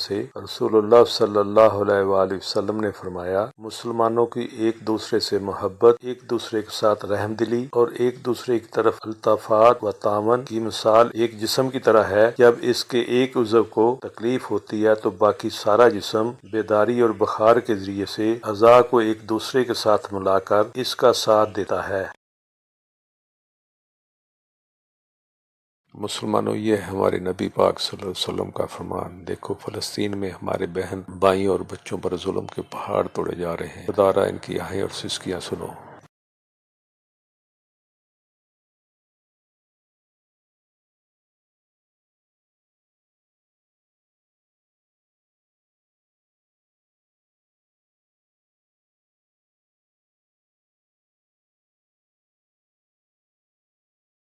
سے رسول اللہ صلی اللہ علیہ وآلہ وسلم نے فرمایا، مسلمانوں کی ایک دوسرے سے محبت، ایک دوسرے کے ساتھ رحم دلی اور ایک دوسرے کی طرف الطافات و تعاون کی مثال ایک جسم کی طرح ہے۔ جب اس کے ایک عضو کو تکلیف ہوتی ہے تو باقی سارا جسم بیداری اور بخار کے ذریعے سے اعضاء کو ایک دوسرے کے ساتھ ملا کر اس کا ساتھ دیتا ہے۔ مسلمانوں، یہ ہمارے نبی پاک صلی اللہ علیہ وسلم کا فرمان۔ دیکھو، فلسطین میں ہمارے بہن بھائیوں اور بچوں پر ظلم کے پہاڑ توڑے جا رہے ہیں۔ خدا را ان کی آہیں اور سسکیاں سنو۔